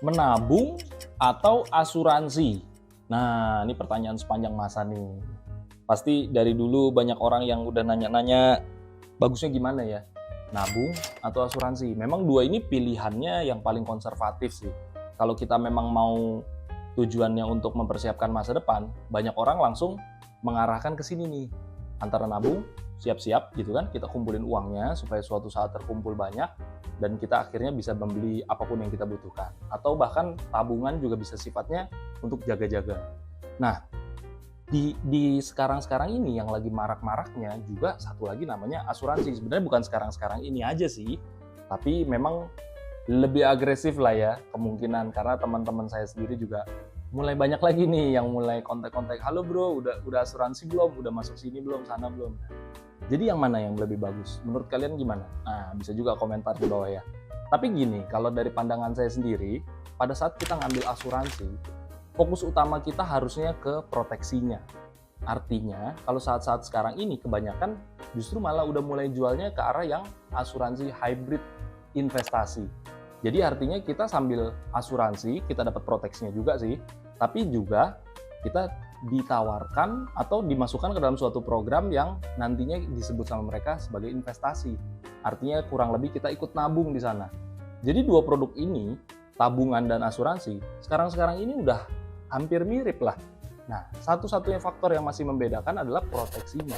Menabung atau asuransi? Nah, ini pertanyaan sepanjang masa nih. Pasti dari dulu banyak orang yang udah nanya-nanya, bagusnya gimana ya? Nabung atau asuransi? Memang dua ini pilihannya yang paling konservatif sih. Kalau kita memang mau tujuannya untuk mempersiapkan masa depan, banyak orang langsung mengarahkan ke sini nih. Antara nabung, siap-siap gitu kan, kita kumpulin uangnya supaya suatu saat terkumpul banyak, dan kita akhirnya bisa membeli apapun yang kita butuhkan. Atau bahkan tabungan juga bisa sifatnya untuk jaga-jaga. Nah, di sekarang-sekarang ini yang lagi marak-maraknya juga satu lagi namanya asuransi. Sebenarnya bukan sekarang-sekarang ini aja sih, tapi memang lebih agresif lah ya kemungkinan, karena teman-teman saya sendiri juga mulai banyak lagi nih yang mulai kontak-kontak, halo bro, udah asuransi belum, udah masuk sini belum, sana belum. Jadi yang mana yang lebih bagus? Menurut kalian gimana? Nah, bisa juga komentar di bawah ya. Tapi gini, kalau dari pandangan saya sendiri, pada saat kita ngambil asuransi, fokus utama kita harusnya ke proteksinya. Artinya, kalau saat-saat sekarang ini kebanyakan justru malah udah mulai jualnya ke arah yang asuransi hybrid investasi. Jadi artinya kita sambil asuransi, kita dapat proteksinya juga sih, tapi juga kita ditawarkan atau dimasukkan ke dalam suatu program yang nantinya disebut sama mereka sebagai investasi. Artinya kurang lebih kita ikut nabung di sana. Jadi dua produk ini, tabungan dan asuransi, sekarang-sekarang ini udah hampir mirip lah. Nah, satu-satunya faktor yang masih membedakan adalah proteksinya.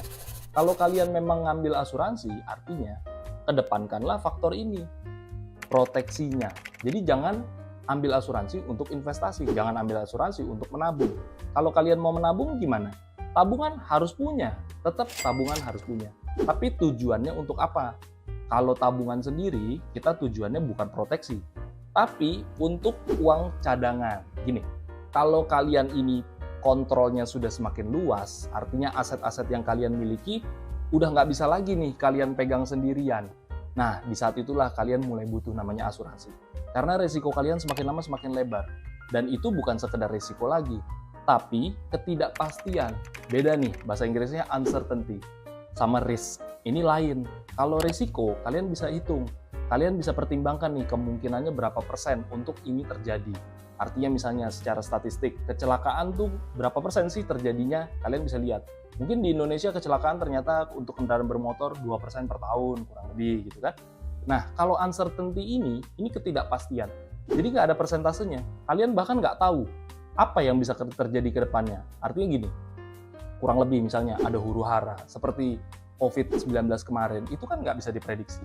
Kalau kalian memang ngambil asuransi, artinya kedepankanlah faktor ini, proteksinya. Jadi jangan ambil asuransi untuk investasi, jangan ambil asuransi untuk menabung. Kalau kalian mau menabung gimana? Tabungan harus punya, tetap tabungan harus punya. Tapi tujuannya untuk apa? Kalau tabungan sendiri, kita tujuannya bukan proteksi, tapi untuk uang cadangan. Gini, kalau kalian ini kontrolnya sudah semakin luas, artinya aset-aset yang kalian miliki udah nggak bisa lagi nih kalian pegang sendirian. Nah, di saat itulah kalian mulai butuh namanya asuransi. Karena resiko kalian semakin lama semakin lebar. Dan itu bukan sekedar resiko lagi, tapi ketidakpastian. Beda nih, bahasa Inggrisnya uncertainty sama risk. Ini lain. Kalau resiko, kalian bisa hitung. Kalian bisa pertimbangkan nih kemungkinannya berapa persen untuk ini terjadi. Artinya misalnya secara statistik, kecelakaan tuh berapa persen sih terjadinya? Kalian bisa lihat. Mungkin di Indonesia kecelakaan ternyata untuk kendaraan bermotor 2% per tahun, kurang lebih gitu kan. Nah, kalau uncertainty ini ketidakpastian. Jadi nggak ada persentasenya. Kalian bahkan nggak tahu apa yang bisa terjadi ke depannya. Artinya gini, kurang lebih misalnya ada huru-hara, seperti COVID-19 kemarin, itu kan nggak bisa diprediksi.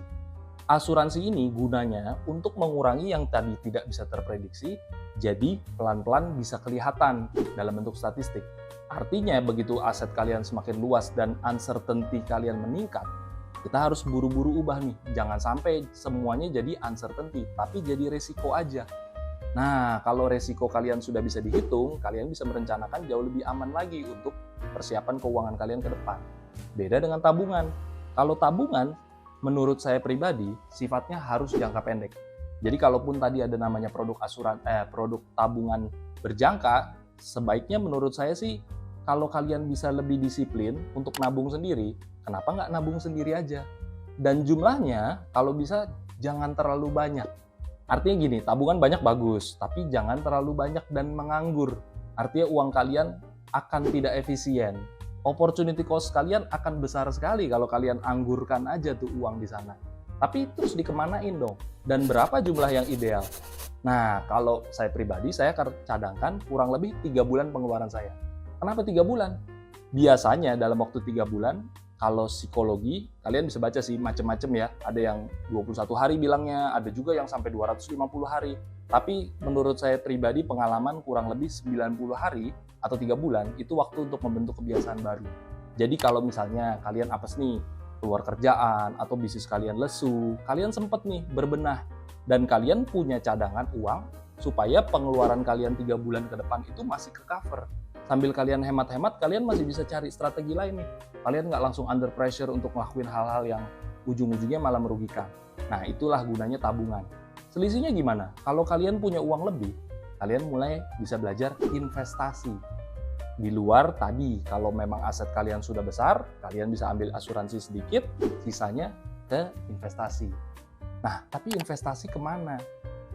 Asuransi ini gunanya untuk mengurangi yang tadi tidak bisa terprediksi, jadi pelan-pelan bisa kelihatan dalam bentuk statistik. Artinya begitu aset kalian semakin luas dan uncertainty kalian meningkat, kita harus buru-buru ubah nih. Jangan sampai semuanya jadi uncertainty, tapi jadi resiko aja. Nah, kalau resiko kalian sudah bisa dihitung, kalian bisa merencanakan jauh lebih aman lagi untuk persiapan keuangan kalian ke depan. Beda dengan tabungan. Kalau tabungan, menurut saya pribadi, sifatnya harus jangka pendek. Jadi kalaupun tadi ada namanya produk produk tabungan berjangka, sebaiknya menurut saya sih, kalau kalian bisa lebih disiplin untuk nabung sendiri, kenapa nggak nabung sendiri aja? Dan jumlahnya, kalau bisa jangan terlalu banyak. Artinya gini, tabungan banyak bagus, tapi jangan terlalu banyak dan menganggur. Artinya uang kalian akan tidak efisien. Opportunity cost kalian akan besar sekali kalau kalian anggurkan aja tuh uang di sana. Tapi terus dikemanain dong? Dan berapa jumlah yang ideal? Nah, kalau saya pribadi, saya akan cadangkan kurang lebih 3 bulan pengeluaran saya. Kenapa 3 bulan? Biasanya dalam waktu 3 bulan, kalau psikologi, kalian bisa baca sih macam-macam ya. Ada yang 21 hari bilangnya, ada juga yang sampai 250 hari. Tapi menurut saya pribadi, pengalaman kurang lebih 90 hari atau 3 bulan, itu waktu untuk membentuk kebiasaan baru. Jadi kalau misalnya kalian apes nih, keluar kerjaan, atau bisnis kalian lesu, kalian sempat nih berbenah, dan kalian punya cadangan uang, supaya pengeluaran kalian 3 bulan ke depan itu masih ke cover. Sambil kalian hemat-hemat, kalian masih bisa cari strategi lain nih. Kalian nggak langsung under pressure untuk ngelakuin hal-hal yang ujung-ujungnya malah merugikan. Nah, itulah gunanya tabungan. Selisihnya gimana? Kalau kalian punya uang lebih, kalian mulai bisa belajar investasi. Di luar tadi, kalau memang aset kalian sudah besar, kalian bisa ambil asuransi sedikit, sisanya ke investasi. Nah, tapi investasi kemana?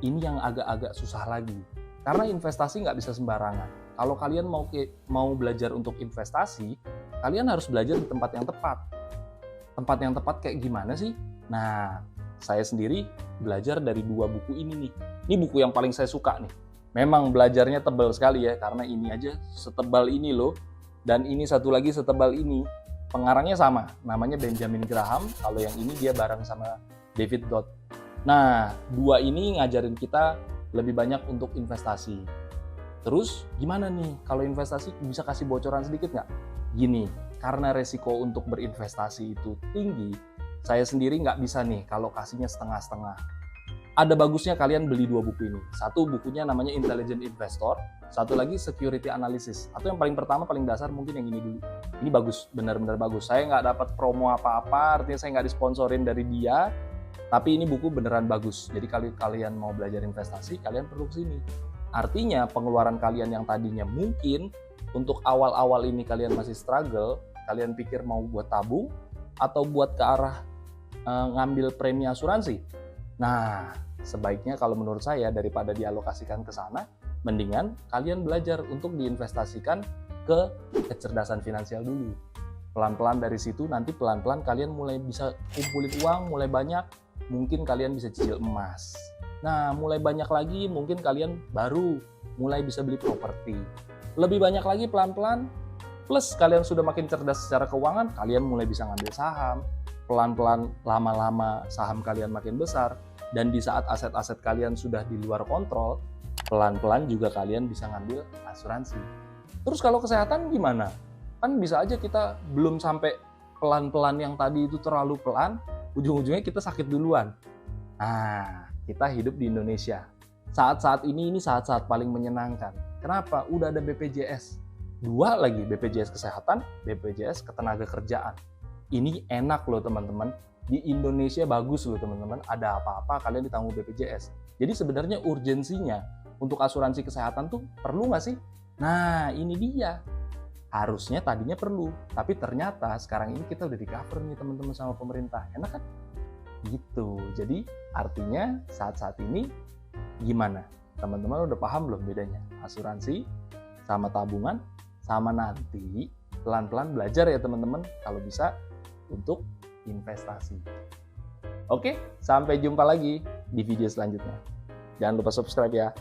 ini yang agak-agak susah lagi. Karena investasi nggak bisa sembarangan. Kalau kalian mau belajar untuk investasi, kalian harus belajar di tempat yang tepat. Tempat yang tepat kayak gimana sih? Nah, saya sendiri belajar dari 2 buku ini nih. Ini buku yang paling saya suka nih. Memang belajarnya tebal sekali ya, karena ini aja setebal ini loh. Dan ini satu lagi setebal ini. Pengarangnya sama, namanya Benjamin Graham. Kalau yang ini dia bareng sama David Dodd. Nah, 2 ini ngajarin kita lebih banyak untuk investasi. Terus gimana nih kalau investasi, bisa kasih bocoran sedikit nggak? Gini, karena resiko untuk berinvestasi itu tinggi, saya sendiri nggak bisa nih kalau kasihnya setengah-setengah. Ada bagusnya kalian beli 2 buku ini. Satu bukunya namanya Intelligent Investor, satu lagi Security Analysis. Atau yang paling pertama, paling dasar mungkin yang ini dulu. Ini bagus, benar-benar bagus. Saya nggak dapat promo apa-apa, artinya saya nggak disponsorin dari dia. Tapi ini buku beneran bagus. Jadi kalau kalian mau belajar investasi, kalian perlu kesini. Artinya pengeluaran kalian yang tadinya mungkin untuk awal-awal ini kalian masih struggle, kalian pikir mau buat tabung atau buat ke arah ngambil premi asuransi. Nah, sebaiknya kalau menurut saya daripada dialokasikan ke sana, mendingan kalian belajar untuk diinvestasikan ke kecerdasan finansial dulu. Pelan-pelan dari situ, nanti pelan-pelan kalian mulai bisa kumpulin uang, mulai banyak. Mungkin kalian bisa cicil emas. Nah, mulai banyak lagi mungkin kalian baru mulai bisa beli properti. Lebih banyak lagi pelan-pelan, plus kalian sudah makin cerdas secara keuangan, kalian mulai bisa ngambil saham. Pelan-pelan, lama-lama saham kalian makin besar. Dan di saat aset-aset kalian sudah di luar kontrol, pelan-pelan juga kalian bisa ngambil asuransi. Terus kalau kesehatan gimana? Kan bisa aja kita belum sampai pelan-pelan yang tadi itu terlalu pelan, ujung-ujungnya kita sakit duluan. Nah, kita hidup di Indonesia. Saat-saat ini saat-saat paling menyenangkan. Kenapa? Udah ada BPJS. 2 lagi, BPJS Kesehatan, BPJS Ketenagakerjaan. Ini enak loh teman-teman. Di Indonesia bagus loh teman-teman. Ada apa-apa kalian ditanggung BPJS. Jadi sebenarnya urgensinya untuk asuransi kesehatan tuh perlu nggak sih? Nah, ini dia. Harusnya tadinya perlu, tapi ternyata sekarang ini kita udah di-cover nih teman-teman sama pemerintah. Enak kan? Gitu. Jadi artinya saat-saat ini gimana? Teman-teman udah paham belum bedanya? Asuransi sama tabungan, sama nanti pelan-pelan belajar ya teman-teman kalau bisa untuk investasi. Oke, sampai jumpa lagi di video selanjutnya. Jangan lupa subscribe ya.